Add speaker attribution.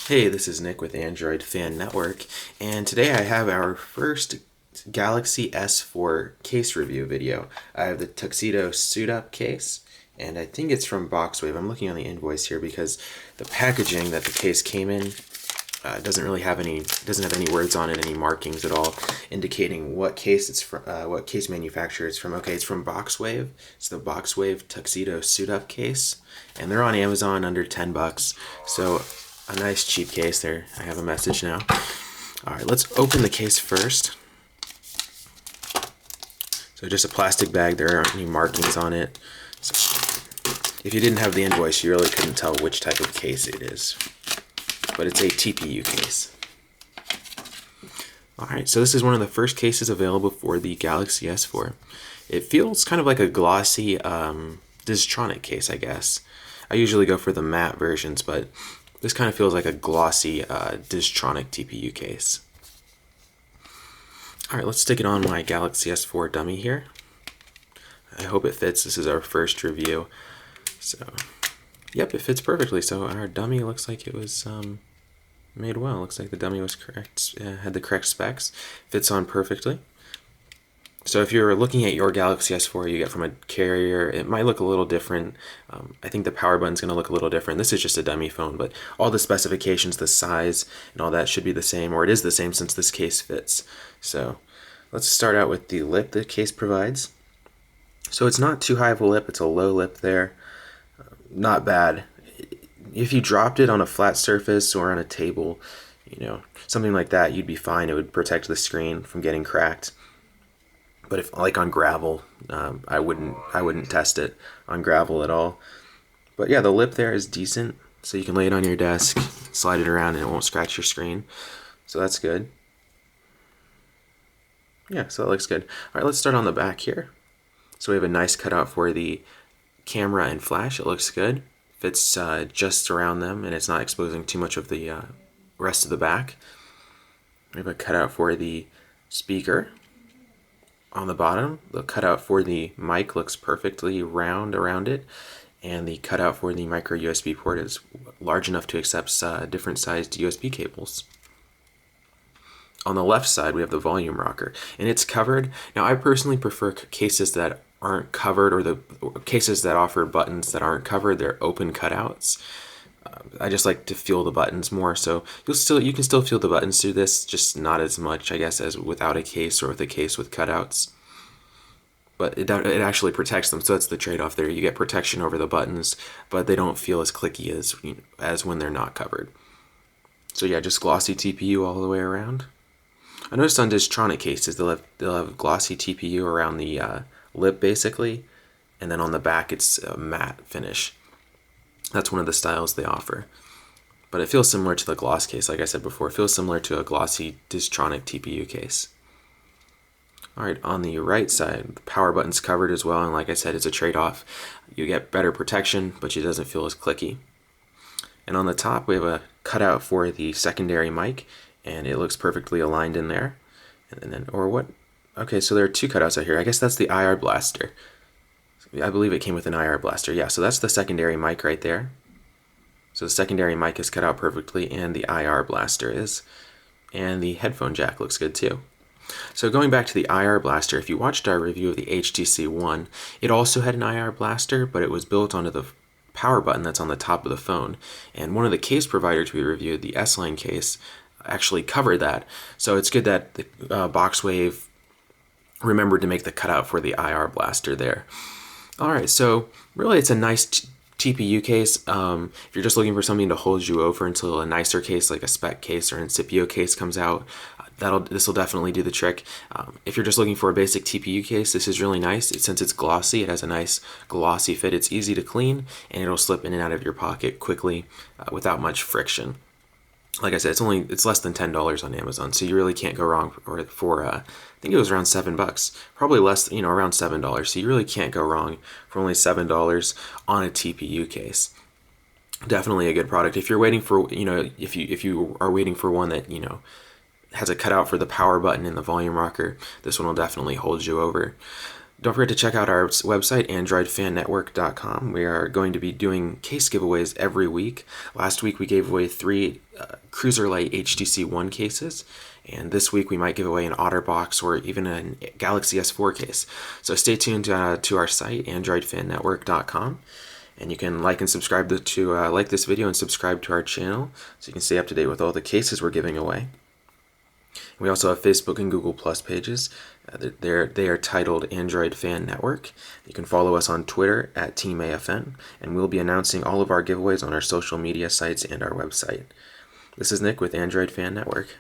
Speaker 1: Hey, this is Nick with Android Fan Network, and today I have our first Galaxy S4 case review video. I have the Tuxedo SuitUp case, and I think it's from BoxWave. I'm looking on the invoice here because the packaging that the case came in doesn't have any words on it, any markings at all, indicating what case it's from, what case manufacturer it's from. Okay, it's from BoxWave. It's the BoxWave Tuxedo SuitUp case, and they're on Amazon under $10. So a nice cheap case there. I have a message now. All right, let's open the case first. So just a plastic bag. There aren't any markings on it. So if you didn't have the invoice, you really couldn't tell which type of case it is. But it's a TPU case. All right, so this is one of the first cases available for the Galaxy S4. It feels kind of like a glossy Distronic case, I guess. I usually go for the matte versions, but this kind of feels like a glossy Distronic TPU case. All right, let's stick it on my Galaxy S4 dummy here. I hope it fits. This is our first review. So, yep, it fits perfectly. So our dummy looks like it was made well. Looks like the dummy was correct, had the correct specs. Fits on perfectly. So if you're looking at your Galaxy S4 you get from a carrier, it might look a little different. I think the power button's going to look a little different. This is just a dummy phone, but all the specifications, the size, and all that should be the same, or it is the same since this case fits. So let's start out with the lip the case provides. So it's not too high of a lip, it's a low lip there. Not bad. If you dropped it on a flat surface or on a table, something like that, you'd be fine. It would protect the screen from getting cracked. But if, like on gravel, I wouldn't test it on gravel at all. But yeah, the lip there is decent, so you can lay it on your desk, slide it around, and it won't scratch your screen. So that's good. Yeah, so that looks good. All right, let's start on the back here. So we have a nice cutout for the camera and flash. It looks good. Fits just around them, and it's not exposing too much of the rest of the back. We have a cutout for the speaker. On the bottom, the cutout for the mic looks perfectly round around it, and the cutout for the micro USB port is large enough to accept different sized USB cables. On the left side, we have the volume rocker, and it's covered. Now, I personally prefer cases that aren't covered, or the cases that offer buttons that aren't covered. They're open cutouts. I just like to feel the buttons more, so you can still feel the buttons through this, just not as much, I guess, as without a case or with a case with cutouts. But it actually protects them, so that's the trade-off there. You get protection over the buttons, but they don't feel as clicky as when they're not covered. So yeah, just glossy TPU all the way around. I noticed on Distronic cases they'll have glossy TPU around the lip basically, and then on the back it's a matte finish. That's one of the styles they offer. But it feels similar to the gloss case, like I said before. It feels similar to a glossy Distronic TPU case. Alright, on the right side, the power button's covered as well, and like I said, it's a trade-off. You get better protection, but it doesn't feel as clicky. And on the top, we have a cutout for the secondary mic, and it looks perfectly aligned in there. And then, or what? Okay, so there are two cutouts out here. I guess that's the IR blaster. I believe it came with an IR blaster. Yeah, so that's the secondary mic right there. So the secondary mic is cut out perfectly, and the IR blaster is. And the headphone jack looks good too. So going back to the IR blaster, if you watched our review of the HTC One, it also had an IR blaster, but it was built onto the power button that's on the top of the phone. And one of the case providers we reviewed, the S-Line case, actually covered that. So it's good that the BoxWave remembered to make the cutout for the IR blaster there. Alright, so really it's a nice TPU case. If you're just looking for something to hold you over until a nicer case like a spec case or an Incipio case comes out, this will definitely do the trick. If you're just looking for a basic TPU case, this is really nice. Since it's glossy, it has a nice glossy fit. It's easy to clean, and it'll slip in and out of your pocket quickly without much friction. Like I said, it's less than $10 on Amazon, so you really can't go wrong for I think it was around $7, probably less, around $7. So you really can't go wrong for only $7 on a TPU case. Definitely a good product. If you're waiting for, if you are waiting for one that has a cutout for the power button and the volume rocker, this one will definitely hold you over. Don't forget to check out our website, AndroidFanNetwork.com. We are going to be doing case giveaways every week. Last week we gave away 3 Cruiserlight HTC One cases, and this week we might give away an OtterBox or even a Galaxy S4 case. So stay tuned to our site, AndroidFanNetwork.com, and you can like and subscribe like this video and subscribe to our channel so you can stay up to date with all the cases we're giving away. We also have Facebook and Google Plus pages. They are titled Android Fan Network. You can follow us on Twitter at TeamAFN, and we'll be announcing all of our giveaways on our social media sites and our website. This is Nick with Android Fan Network.